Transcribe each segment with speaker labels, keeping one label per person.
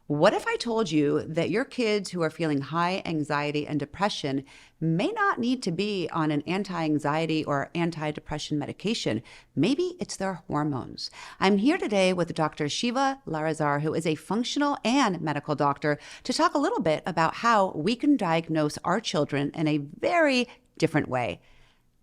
Speaker 1: What if I told you that your kids who are feeling high anxiety and depression may not need to be on an anti anxiety or antidepressant medication? Maybe it's their hormones. I'm here today with Dr. Shiva Lalezar, who is a functional and medical doctor, to talk a little bit about how we can diagnose our children in a very different way.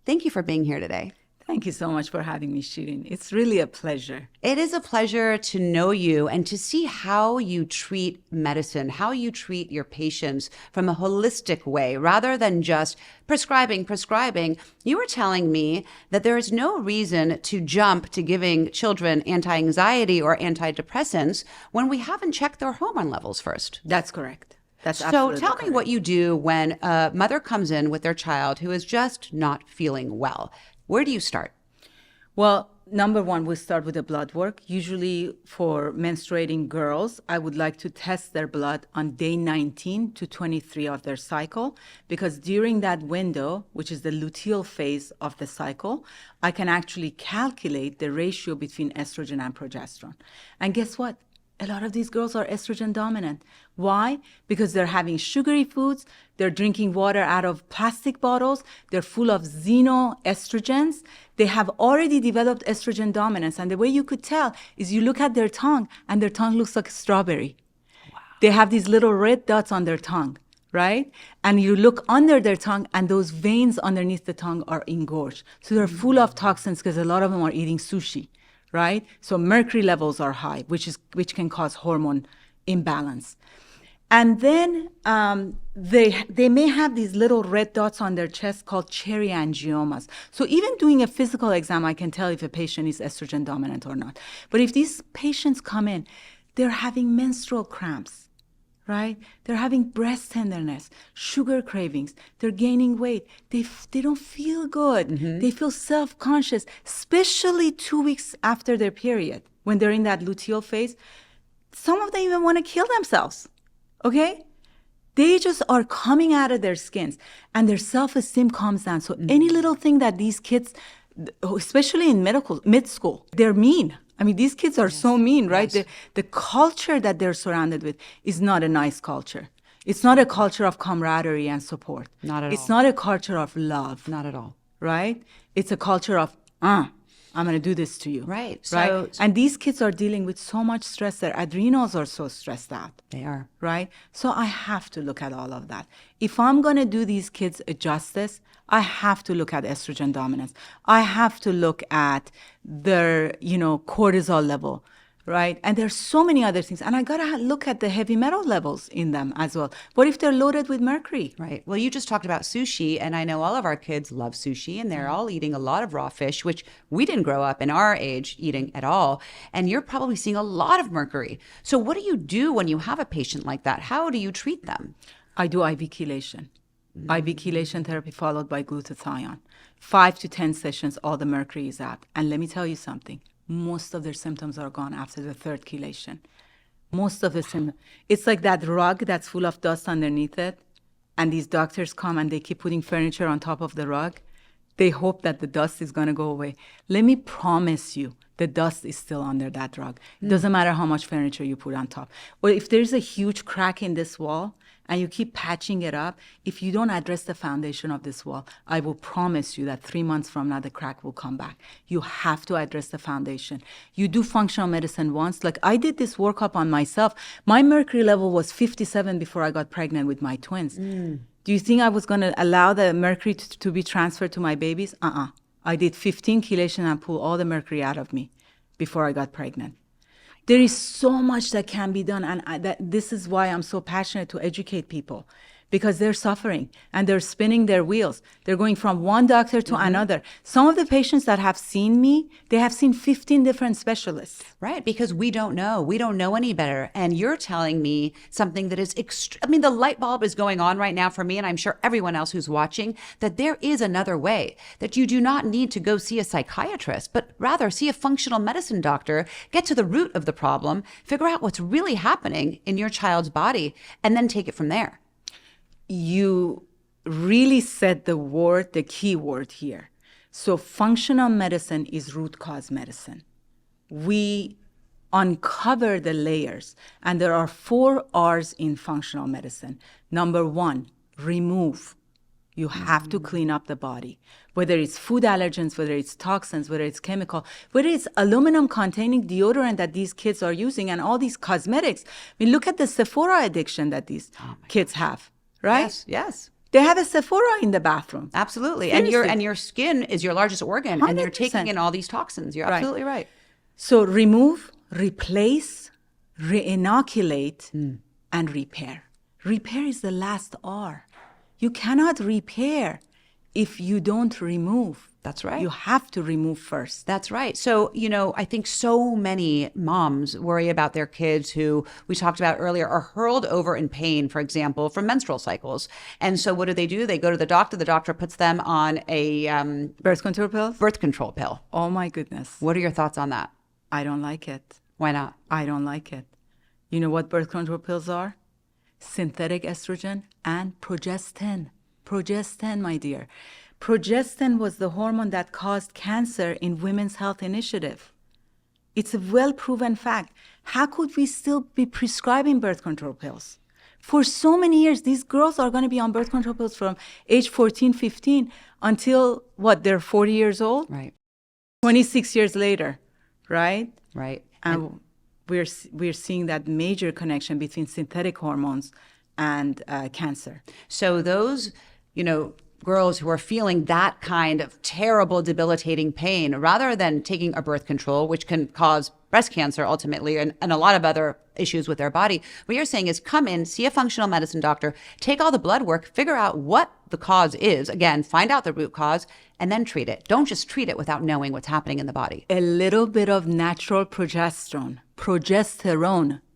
Speaker 1: Thank you for being here today.
Speaker 2: Thank you so much for having me, Shirin. It's really a pleasure.
Speaker 1: It is a pleasure to know you and to see how you treat medicine, how you treat your patients from a holistic way rather than just prescribing. You were telling me that there is no reason to jump to giving children anti-anxiety or antidepressants when we haven't checked their hormone levels first.
Speaker 2: That's correct. That's
Speaker 1: So
Speaker 2: absolutely
Speaker 1: tell me
Speaker 2: correct.
Speaker 1: what you do when a mother comes in with their child who is just not feeling well. Where do you start?
Speaker 2: Well, number one, we start with the blood work. Usually for menstruating girls, I would like to test their blood on day 19 to 23 of their cycle, because during that window, which is the luteal phase of the cycle, I can actually calculate the ratio between estrogen and progesterone. And guess what? A lot of these girls are estrogen dominant. Why? Because they're having sugary foods, they're drinking water out of plastic bottles, they're full of xenoestrogens. They have already developed estrogen dominance. And the way you could tell is you look at their tongue and their tongue looks like a strawberry. Wow. They have these little red dots on their tongue, right? And you look under their tongue and those veins underneath the tongue are engorged. So they're full of toxins because a lot of them are eating sushi. Right? So mercury levels are high, which can cause hormone imbalance. And then they may have these little red dots on their chest called cherry angiomas. So even doing a physical exam, I can tell if a patient is estrogen dominant or not. But if these patients come in, they're having menstrual cramps, right? They're having breast tenderness, sugar cravings. They're gaining weight. They don't feel good. Mm-hmm. They feel self-conscious, especially 2 weeks after their period, when they're in that luteal phase. Some of them even want to kill themselves, okay? They just are coming out of their skins, and their self-esteem comes down. So any little thing that these kids, especially in mid school, they're mean. I mean, these kids are so mean, right? Yes. The culture that they're surrounded with is not a nice culture. It's not a culture of camaraderie and support.
Speaker 1: Not at all.
Speaker 2: It's not a culture of love.
Speaker 1: Not at all.
Speaker 2: Right? It's a culture of, I'm going to do this to you.
Speaker 1: Right.
Speaker 2: Right? And these kids are dealing with so much stress. Their adrenals are so stressed out.
Speaker 1: They are.
Speaker 2: Right? So I have to look at all of that. If I'm going to do these kids a justice, I have to look at estrogen dominance. I have to look at their, cortisol level, right? And there's so many other things. And I got to look at the heavy metal levels in them as well. What if they're loaded with mercury?
Speaker 1: Right. Well, you just talked about sushi, and I know all of our kids love sushi, and they're all eating a lot of raw fish, which we didn't grow up in our age eating at all. And you're probably seeing a lot of mercury. So what do you do when you have a patient like that? How do you treat them?
Speaker 2: I do IV chelation. IV chelation therapy followed by glutathione. 5 to 10 sessions, all the mercury is out. And let me tell you something. Most of their symptoms are gone after the third chelation. Most of the symptoms. It's like that rug that's full of dust underneath it. And these doctors come and they keep putting furniture on top of the rug. They hope that the dust is going to go away. Let me promise you, the dust is still under that rug. It doesn't matter how much furniture you put on top. Or if there's a huge crack in this wall, and you keep patching it up, if you don't address the foundation of this wall, I will promise you that 3 months from now, the crack will come back. You have to address the foundation. You do functional medicine once. Like I did this workup on myself. My mercury level was 57 before I got pregnant with my twins. Do you think I was going to allow the mercury to be transferred to my babies? I did 15 chelation and pulled all the mercury out of me before I got pregnant. There is so much that can be done, and this is why I'm so passionate to educate people, because they're suffering and they're spinning their wheels. They're going from one doctor to another. Some of the patients that have seen me, they have seen 15 different specialists.
Speaker 1: Right, because we don't know. We don't know any better. And you're telling me something that is the light bulb is going on right now for me, and I'm sure everyone else who's watching, that there is another way, that you do not need to go see a psychiatrist, but rather see a functional medicine doctor, get to the root of the problem, figure out what's really happening in your child's body, and then take it from there.
Speaker 2: You really said the key word here. So functional medicine is root cause medicine. We uncover the layers. And there are 4 R's in functional medicine. Number 1, remove. You have to clean up the body, whether it's food allergens, whether it's toxins, whether it's chemical, whether it's aluminum containing deodorant that these kids are using and all these cosmetics. I mean, look at the Sephora addiction that these kids have, right?
Speaker 1: Yes, yes.
Speaker 2: They have a Sephora in the bathroom.
Speaker 1: Absolutely.
Speaker 2: Seriously.
Speaker 1: And your skin is your largest organ, and they're taking
Speaker 2: 100%.
Speaker 1: in all these toxins. You're absolutely right.
Speaker 2: So remove, replace, re-inoculate, and repair. Repair is the last R. You cannot repair if you don't remove.
Speaker 1: That's right.
Speaker 2: You have to remove first.
Speaker 1: That's right. So, I think so many moms worry about their kids who we talked about earlier are hurled over in pain, for example, from menstrual cycles. And so what do? They go to the doctor. The doctor puts them on a
Speaker 2: Birth control pills?
Speaker 1: birth control pill.
Speaker 2: Oh my goodness.
Speaker 1: What are your thoughts on that?
Speaker 2: I don't like it.
Speaker 1: Why not?
Speaker 2: I don't like it. You know what birth control pills are? Synthetic estrogen and progestin. Progestin, my dear. Progestin was the hormone that caused cancer in Women's Health Initiative. It's a well-proven fact. How could we still be prescribing birth control pills? For so many years, these girls are going to be on birth control pills from age 14, 15 until, they're 40 years old?
Speaker 1: Right.
Speaker 2: 26 years later, right?
Speaker 1: Right.
Speaker 2: And we're seeing that major connection between synthetic hormones and cancer.
Speaker 1: So those, girls who are feeling that kind of terrible, debilitating pain, rather than taking a birth control, which can cause breast cancer ultimately and a lot of other issues with their body, what you're saying is come in, see a functional medicine doctor, take all the blood work, figure out what the cause is. Again, find out the root cause and then treat it. Don't just treat it without knowing what's happening in the body.
Speaker 2: A little bit of natural progesterone,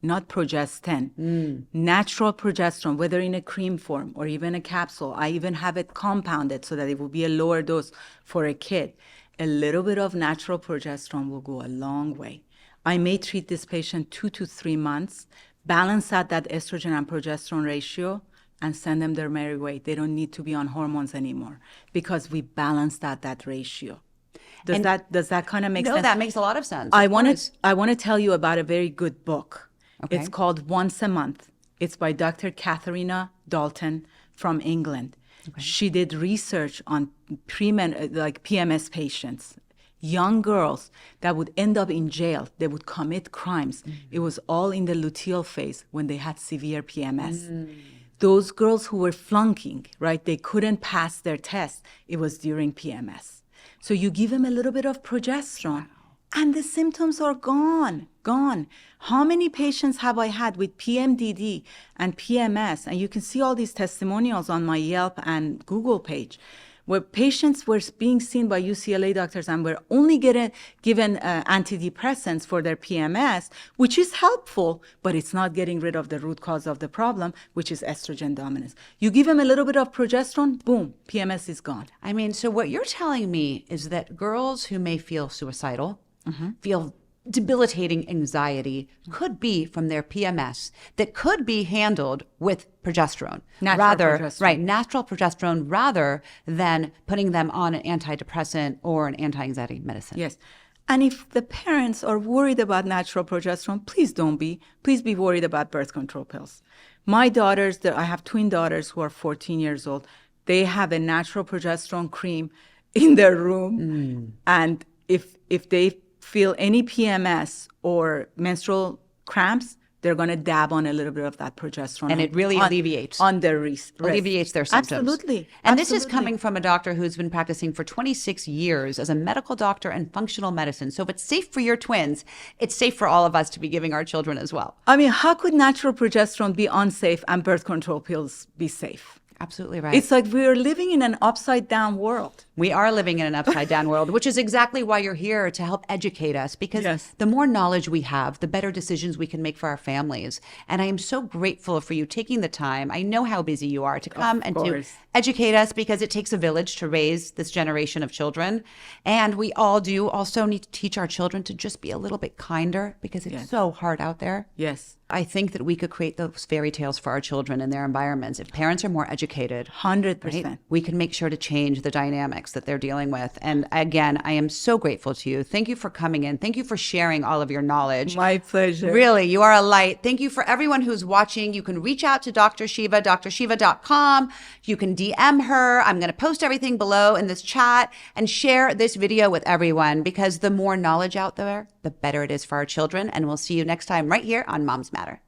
Speaker 2: not progestin. Natural progesterone, whether in a cream form or even a capsule. I even have it compounded so that it will be a lower dose for a kid. A little bit of natural progesterone will go a long way. I may treat this patient 2 to 3 months, balance out that estrogen and progesterone ratio, and send them their merry way. They don't need to be on hormones anymore because we balanced out that ratio. Does that kind of make sense?
Speaker 1: No, that makes a lot of sense.
Speaker 2: I want to tell you about a very good book.
Speaker 1: Okay.
Speaker 2: It's called Once a Month. It's by Dr. Katharina Dalton from England. Okay. She did research on PMS patients, young girls that would end up in jail. They would commit crimes. It was all in the luteal phase when they had severe PMS. Those girls who were flunking, right, they couldn't pass their test. It was during PMS. So you give them a little bit of progesterone, and the symptoms are gone. How many patients have I had with PMDD and PMS? And you can see all these testimonials on my Yelp and Google page, where patients were being seen by UCLA doctors and were only given antidepressants for their PMS, which is helpful, but it's not getting rid of the root cause of the problem, which is estrogen dominance. You give them a little bit of progesterone, boom, PMS is gone.
Speaker 1: I mean, so what you're telling me is that girls who may feel suicidal, feel debilitating anxiety, could be from their PMS that could be handled with progesterone. Natural progesterone rather than putting them on an antidepressant or an anti-anxiety medicine.
Speaker 2: Yes. And if the parents are worried about natural progesterone, please don't be. Please be worried about birth control pills. My daughters, I have twin daughters who are 14 years old. They have a natural progesterone cream in their room. And if they feel any PMS or menstrual cramps, they're going to dab on a little bit of that progesterone.
Speaker 1: And it really alleviates.
Speaker 2: On their wrist.
Speaker 1: Alleviates their symptoms.
Speaker 2: Absolutely.
Speaker 1: And this is coming from a doctor who's been practicing for 26 years as a medical doctor in functional medicine. So if it's safe for your twins, it's safe for all of us to be giving our children as well.
Speaker 2: I mean, how could natural progesterone be unsafe and birth control pills be safe?
Speaker 1: Absolutely right.
Speaker 2: It's like we're living in an upside down world.
Speaker 1: We are living in an upside down world, which is exactly why you're here, to help educate us, because the more knowledge we have, the better decisions we can make for our families. And I am so grateful for you taking the time. I know how busy you are to come and to educate us, because it takes a village to raise this generation of children. And we all do also need to teach our children to just be a little bit kinder, because it's so hard out there.
Speaker 2: Yes.
Speaker 1: I think that we could create those fairy tales for our children in their environments. If parents are more educated,
Speaker 2: 100%.
Speaker 1: Right, we can make sure to change the dynamic. dynamics that they're dealing with. And again, I am so grateful to you. Thank you for coming in. Thank you for sharing all of your knowledge.
Speaker 2: My pleasure.
Speaker 1: Really, you are a light. Thank you for everyone who's watching. You can reach out to Dr. Shiva, drshiva.com. You can DM her. I'm going to post everything below in this chat and share this video with everyone, because the more knowledge out there, the better it is for our children. And we'll see you next time right here on Moms Matter.